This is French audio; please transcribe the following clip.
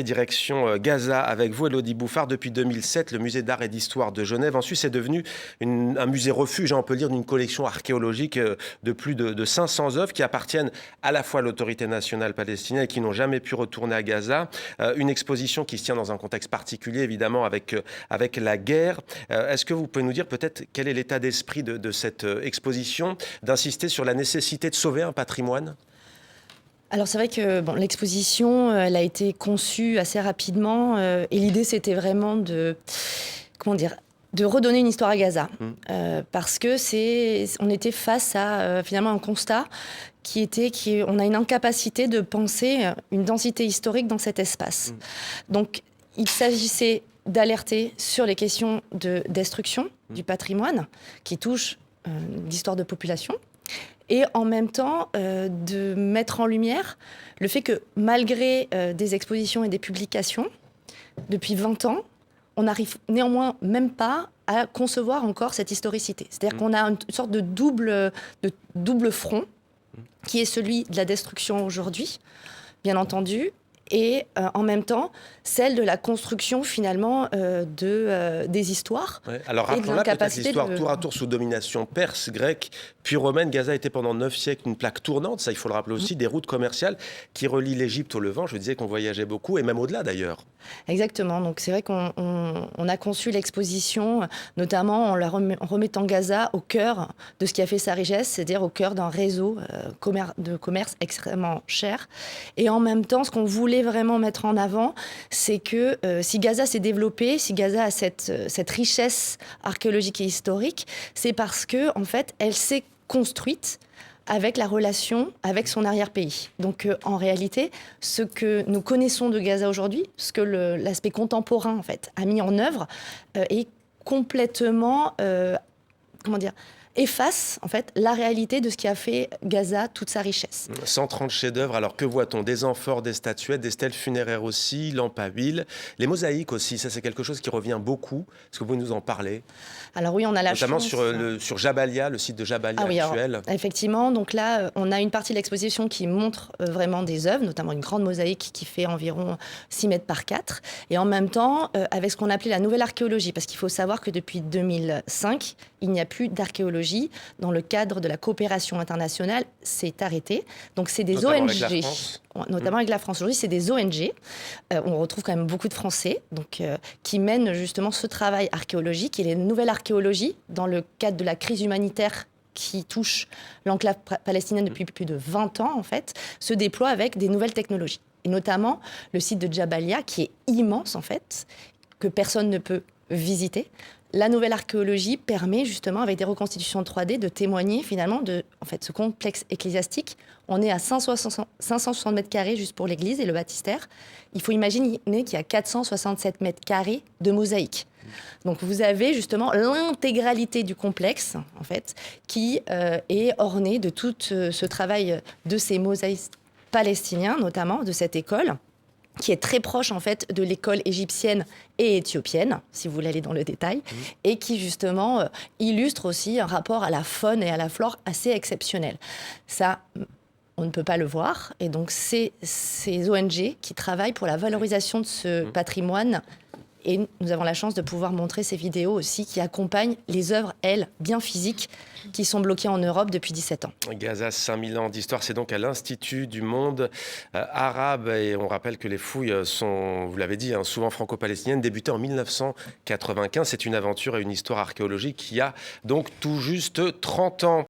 Direction Gaza avec vous, Élodie Bouffard. Depuis 2007, le musée d'art et d'histoire de Genève, en Suisse, est devenu un musée refuge, on peut le dire, d'une collection archéologique de plus de 500 œuvres qui appartiennent à la fois à l'autorité nationale palestinienne et qui n'ont jamais pu retourner à Gaza. Une exposition qui se tient dans un contexte particulier, évidemment, avec la guerre. Est-ce que vous pouvez nous dire peut-être quel est l'état d'esprit de cette exposition, d'insister sur la nécessité de sauver un patrimoine ? Alors c'est vrai que l'exposition, elle a été conçue assez rapidement et l'idée c'était vraiment de redonner une histoire à Gaza. Parce que on était face à finalement un constat on a une incapacité de penser une densité historique dans cet espace. Donc il s'agissait d'alerter sur les questions de destruction du patrimoine qui touchent l'histoire de population. Et en même temps, de mettre en lumière le fait que malgré des expositions et des publications, depuis 20 ans, on n'arrive néanmoins même pas à concevoir encore cette historicité. C'est-à-dire qu'on a une sorte de double front, qui est celui de la destruction aujourd'hui, bien entendu, et en même temps, celle de la construction finalement des histoires. Ouais. Alors rappelons-la peut-être l'histoire tour à tour sous domination perse, grecque, puis romaine. Gaza était pendant 9 siècles une plaque tournante, ça il faut le rappeler aussi, des routes commerciales qui relient l'Égypte au Levant. Je disais qu'on voyageait beaucoup et même au-delà d'ailleurs. Exactement, donc c'est vrai qu'on a conçu l'exposition notamment en remettant Gaza au cœur de ce qui a fait sa richesse, c'est-à-dire au cœur d'un réseau de commerce extrêmement cher. Et en même temps, ce qu'on voulait vraiment mettre en avant, c'est que si Gaza s'est développée, si Gaza a cette richesse archéologique et historique, c'est parce que en fait, elle s'est construite avec la relation avec son arrière-pays. Donc en réalité, ce que nous connaissons de Gaza aujourd'hui, ce que l'aspect contemporain en fait a mis en œuvre, est complètement efface en fait la réalité de ce qui a fait Gaza toute sa richesse. 130 chefs-d'œuvre, alors que voit-on? Des amphores, des statuettes, des stèles funéraires aussi, lampes à huile, les mosaïques aussi, ça c'est quelque chose qui revient beaucoup. Est-ce que vous pouvez nous en parler? Alors oui, on a la notamment chance... sur Jabalia, le site de Jabalia actuel. Alors, effectivement, donc là, on a une partie de l'exposition qui montre vraiment des œuvres, notamment une grande mosaïque qui fait environ 6 mètres par 4. Et en même temps, avec ce qu'on appelait la nouvelle archéologie, parce qu'il faut savoir que depuis 2005, il n'y a plus d'archéologie. Dans le cadre de la coopération internationale, c'est arrêté. Donc c'est des notamment ONG, avec la France. Notamment avec la France. Aujourd'hui, c'est des ONG. On retrouve quand même beaucoup de Français qui mènent justement ce travail archéologique et les nouvelles archéologies dans le cadre de la crise humanitaire qui touche l'enclave palestinienne depuis plus de 20 ans, en fait, se déploient avec des nouvelles technologies. Et notamment le site de Jabalia, qui est immense, en fait, que personne ne peut visiter. La nouvelle archéologie permet justement, avec des reconstitutions 3D, de témoigner finalement de ce complexe ecclésiastique. On est à 560 mètres carrés juste pour l'église et le baptistère. Il faut imaginer qu'il y a 467 mètres carrés de mosaïque. Donc vous avez justement l'intégralité du complexe, en fait, qui est orné de tout ce travail de ces mosaïques palestiniens, notamment de cette école, qui est très proche en fait de l'école égyptienne et éthiopienne, si vous voulez aller dans le détail, et qui justement illustre aussi un rapport à la faune et à la flore assez exceptionnel. Ça, on ne peut pas le voir, et donc c'est ces ONG qui travaillent pour la valorisation de ce patrimoine. Et nous avons la chance de pouvoir montrer ces vidéos aussi qui accompagnent les œuvres, elles, bien physiques, qui sont bloquées en Europe depuis 17 ans. Gaza, 5000 ans d'histoire, c'est donc à l'Institut du monde arabe. Et on rappelle que les fouilles sont, vous l'avez dit, souvent franco-palestiniennes, débutées en 1995. C'est une aventure et une histoire archéologique qui a donc tout juste 30 ans.